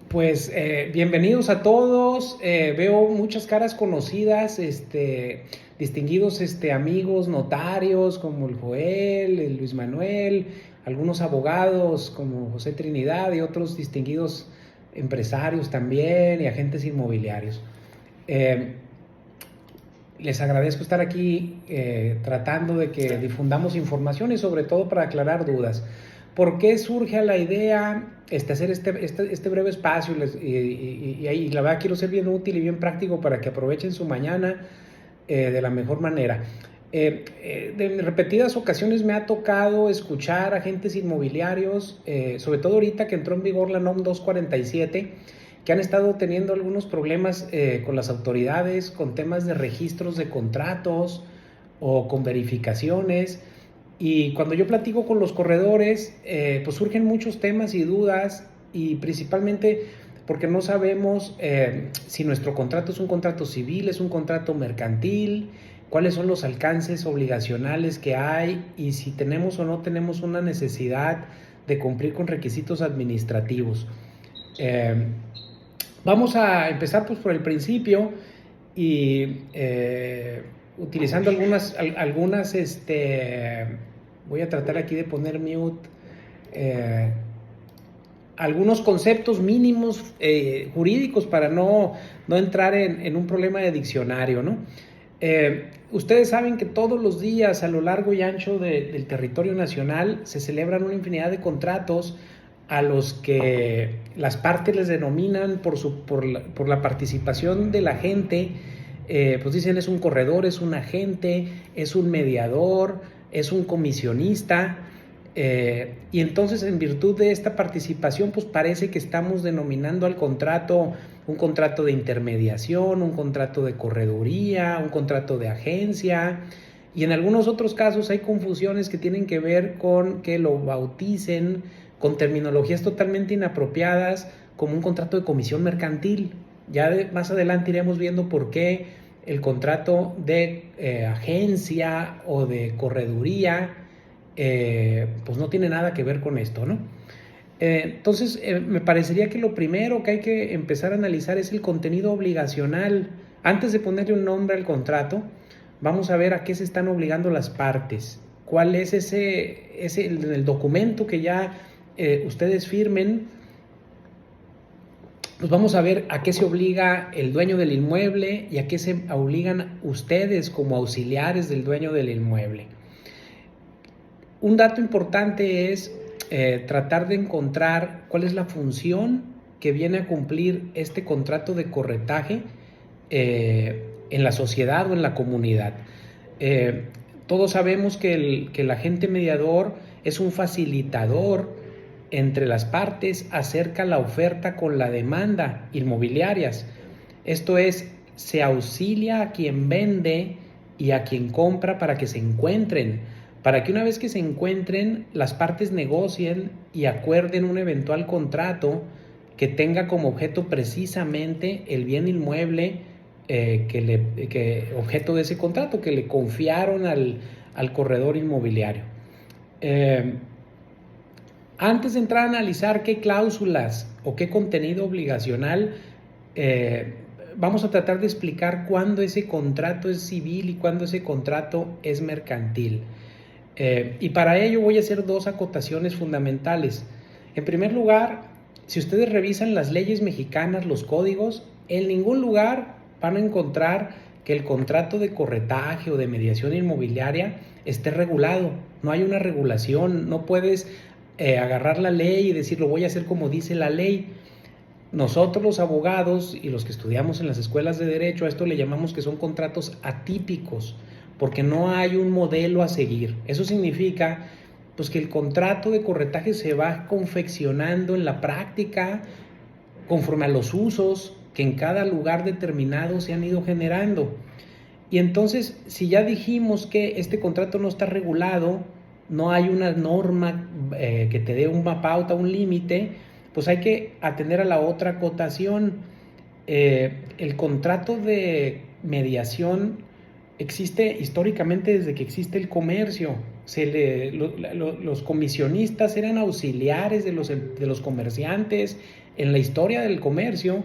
Pues bienvenidos a todos. Veo muchas caras conocidas, distinguidos amigos notarios como el Joel, el Luis Manuel, algunos abogados como José Trinidad y otros distinguidos empresarios también y agentes inmobiliarios. Eh, Les agradezco estar aquí tratando de que difundamos información y sobre todo para aclarar dudas. ¿Por qué surge la idea hacer este breve espacio? Y la verdad quiero ser bien útil y bien práctico para que aprovechen su mañana de la mejor manera. De repetidas ocasiones me ha tocado escuchar agentes inmobiliarios, sobre todo ahorita que entró en vigor la NOM 247, que han estado teniendo algunos problemas con las autoridades, con temas de registros de contratos o con verificaciones. Y cuando yo platico con los corredores, pues surgen muchos temas y dudas, y principalmente porque no sabemos si nuestro contrato es un contrato civil, es un contrato mercantil, cuáles son los alcances obligacionales que hay y si tenemos o no tenemos una necesidad de cumplir con requisitos administrativos. Eh, Vamos a empezar pues por el principio y utilizando voy a tratar aquí de poner mute, eh, algunos conceptos mínimos jurídicos para no entrar en un problema de diccionario, ¿no? Ustedes saben que todos los días a lo largo y ancho del territorio nacional se celebran una infinidad de contratos a los que las partes les denominan por la participación de la gente, pues dicen es un corredor, es un agente, es un mediador, es un comisionista, y entonces en virtud de esta participación pues parece que estamos denominando al contrato un contrato de intermediación, un contrato de correduría, un contrato de agencia, y en algunos otros casos hay confusiones que tienen que ver con que lo bauticen con terminologías totalmente inapropiadas como un contrato de comisión mercantil. Más adelante iremos viendo por qué el contrato de agencia o de correduría pues no tiene nada que ver con esto, ¿no? Entonces, me parecería que lo primero que hay que empezar a analizar es el contenido obligacional. Antes de ponerle un nombre al contrato, vamos a ver a qué se están obligando las partes. ¿Cuál es el documento que ya ustedes firmen? Pues vamos a ver a qué se obliga el dueño del inmueble y a qué se obligan ustedes como auxiliares del dueño del inmueble. Un dato importante es tratar de encontrar cuál es la función que viene a cumplir este contrato de corretaje en la sociedad o en la comunidad. Todos sabemos que el agente mediador es un facilitador entre las partes, acerca la oferta con la demanda inmobiliarias. Esto es, se auxilia a quien vende y a quien compra para que se encuentren, para que una vez que se encuentren, las partes negocien y acuerden un eventual contrato que tenga como objeto precisamente el bien inmueble objeto de ese contrato que le confiaron al corredor inmobiliario. Antes de entrar a analizar qué cláusulas o qué contenido obligacional, vamos a tratar de explicar cuándo ese contrato es civil y cuándo ese contrato es mercantil. Y para ello voy a hacer dos acotaciones fundamentales. En primer lugar, si ustedes revisan las leyes mexicanas, los códigos, en ningún lugar van a encontrar que el contrato de corretaje o de mediación inmobiliaria esté regulado. No hay una regulación, no puedes agarrar la ley y decir lo voy a hacer como dice la ley. Nosotros los abogados y los que estudiamos en las escuelas de derecho a esto le llamamos que son contratos atípicos, porque no hay un modelo a seguir. Eso significa pues que el contrato de corretaje se va confeccionando en la práctica conforme a los usos que en cada lugar determinado se han ido generando. Y entonces, si ya dijimos que este contrato no está regulado, no hay una norma que te dé una pauta, un límite, pues hay que atender a la otra acotación. El contrato de mediación existe históricamente desde que existe el comercio. Los comisionistas eran auxiliares de los comerciantes en la historia del comercio,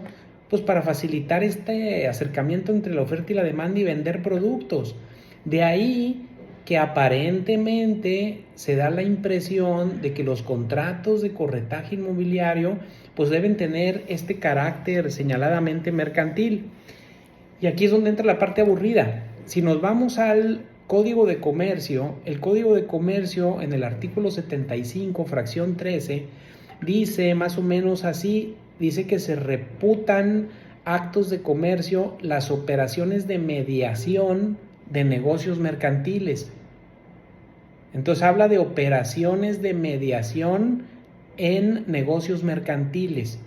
pues para facilitar este acercamiento entre la oferta y la demanda y vender productos. De ahí que aparentemente se da la impresión de que los contratos de corretaje inmobiliario pues deben tener este carácter señaladamente mercantil. Y aquí es donde entra la parte aburrida. Si nos vamos al Código de Comercio, el Código de Comercio en el artículo 75, fracción 13, dice más o menos así, dice que se reputan actos de comercio las operaciones de mediación de negocios mercantiles. Entonces habla de operaciones de mediación en negocios mercantiles.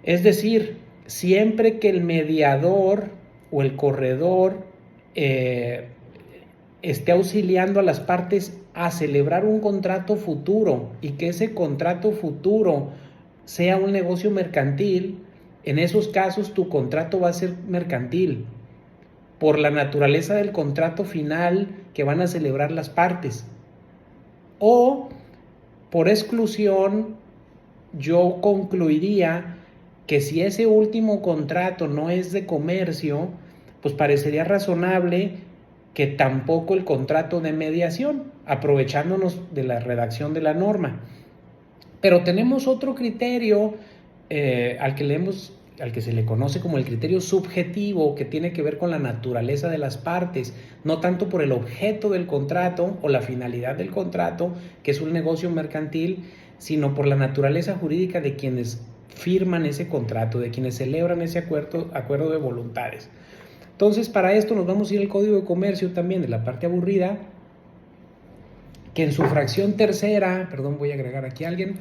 Es decir, siempre que el mediador o el corredor esté auxiliando a las partes a celebrar un contrato futuro y que ese contrato futuro sea un negocio mercantil, en esos casos tu contrato va a ser mercantil por la naturaleza del contrato final que van a celebrar las partes. O por exclusión, yo concluiría que si ese último contrato no es de comercio, pues parecería razonable que tampoco el contrato de mediación, aprovechándonos de la redacción de la norma. Pero tenemos otro criterio al que se le conoce como el criterio subjetivo, que tiene que ver con la naturaleza de las partes, no tanto por el objeto del contrato o la finalidad del contrato, que es un negocio mercantil, sino por la naturaleza jurídica de quienes firman ese contrato, de quienes celebran ese acuerdo de voluntades. Entonces, para esto nos vamos a ir al Código de Comercio también, de la parte aburrida, que en su fracción tercera, voy a agregar aquí a alguien,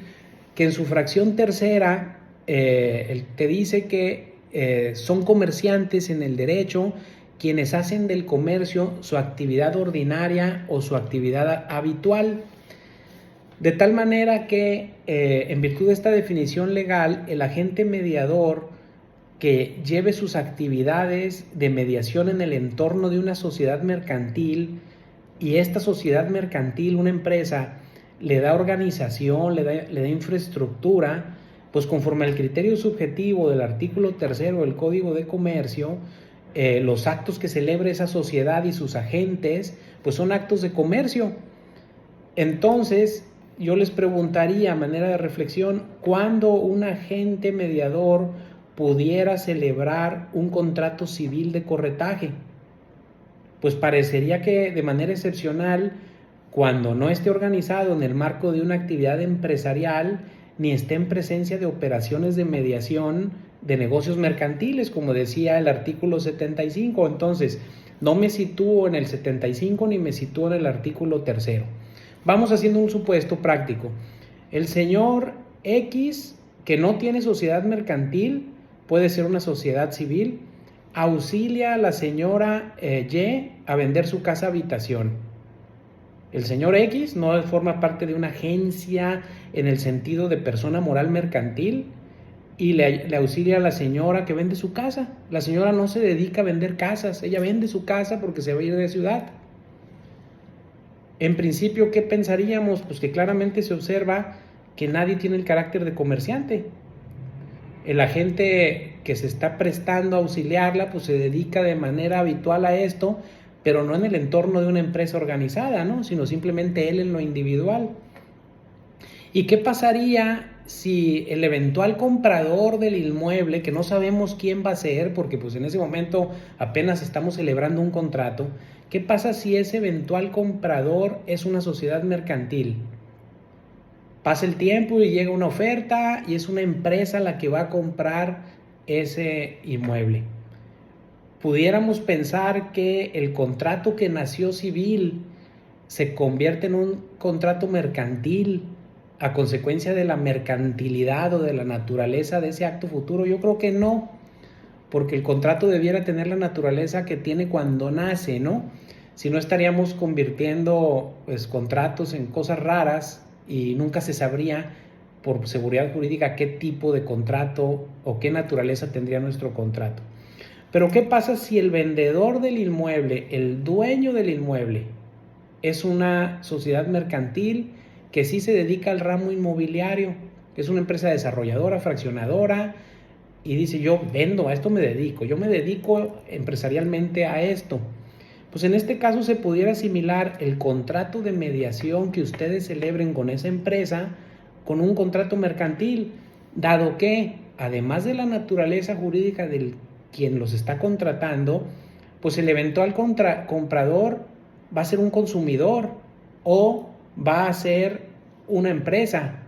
que en su fracción tercera te dice que son comerciantes en el derecho quienes hacen del comercio su actividad ordinaria o su actividad habitual. De tal manera que, en virtud de esta definición legal, el agente mediador que lleve sus actividades de mediación en el entorno de una sociedad mercantil, y esta sociedad mercantil, una empresa, le da organización, le da infraestructura, pues conforme al criterio subjetivo del artículo 3 del Código de Comercio, los actos que celebre esa sociedad y sus agentes, pues son actos de comercio. Entonces, yo les preguntaría a manera de reflexión, ¿cuándo un agente mediador pudiera celebrar un contrato civil de corretaje? Pues parecería que de manera excepcional, cuando no esté organizado en el marco de una actividad empresarial, ni esté en presencia de operaciones de mediación de negocios mercantiles, como decía el artículo 75. Entonces, no me sitúo en el 75 ni me sitúo en el artículo 3. Vamos haciendo un supuesto práctico. El señor X, que no tiene sociedad mercantil, puede ser una sociedad civil, auxilia a la señora Y a vender su casa habitación. El señor X no forma parte de una agencia en el sentido de persona moral mercantil y le auxilia a la señora que vende su casa. La señora no se dedica a vender casas, ella vende su casa porque se va a ir de ciudad. En principio, ¿qué pensaríamos? Pues que claramente se observa que nadie tiene el carácter de comerciante. El agente que se está prestando a auxiliarla, pues se dedica de manera habitual a esto, pero no en el entorno de una empresa organizada, ¿no? Sino simplemente él en lo individual. ¿Y qué pasaría si el eventual comprador del inmueble, que no sabemos quién va a ser, porque pues en ese momento apenas estamos celebrando un contrato, qué pasa si ese eventual comprador es una sociedad mercantil? Pasa el tiempo y llega una oferta y es una empresa la que va a comprar ese inmueble. Pudiéramos pensar que el contrato que nació civil se convierte en un contrato mercantil a consecuencia de la mercantilidad o de la naturaleza de ese acto futuro. Yo creo que no, porque el contrato debiera tener la naturaleza que tiene cuando nace, ¿no? Si no, estaríamos convirtiendo pues contratos en cosas raras y nunca se sabría por seguridad jurídica qué tipo de contrato o qué naturaleza tendría nuestro contrato. Pero ¿qué pasa si el vendedor del inmueble, el dueño del inmueble, es una sociedad mercantil que sí se dedica al ramo inmobiliario, que es una empresa desarrolladora, fraccionadora, y dice, yo vendo, a esto me dedico, yo me dedico empresarialmente a esto? Pues en este caso se pudiera asimilar el contrato de mediación que ustedes celebren con esa empresa con un contrato mercantil, dado que, además de la naturaleza jurídica del quien los está contratando, pues el eventual comprador va a ser un consumidor o va a ser una empresa.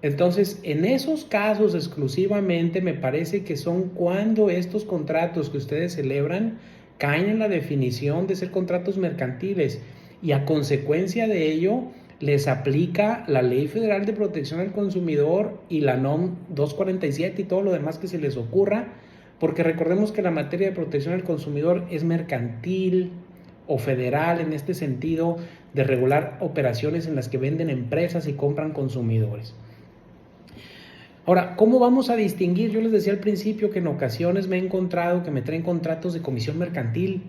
Entonces, en esos casos exclusivamente me parece que son cuando estos contratos que ustedes celebran caen en la definición de ser contratos mercantiles, y a consecuencia de ello les aplica la Ley Federal de Protección al Consumidor y la NOM 247 y todo lo demás que se les ocurra, porque recordemos que la materia de protección al consumidor es mercantil o federal en este sentido de regular operaciones en las que venden empresas y compran consumidores. Ahora, ¿cómo vamos a distinguir? Yo les decía al principio que en ocasiones me he encontrado que me traen contratos de comisión mercantil.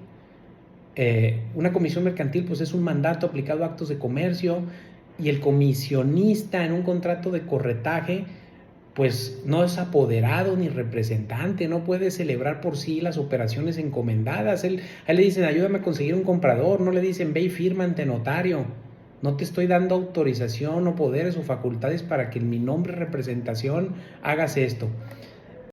Una comisión mercantil pues es un mandato aplicado a actos de comercio, y el comisionista en un contrato de corretaje pues no es apoderado ni representante, no puede celebrar por sí las operaciones encomendadas. A él le dicen, ayúdame a conseguir un comprador, no le dicen, ve y firma ante notario. No te estoy dando autorización o poderes o facultades para que en mi nombre y representación hagas esto.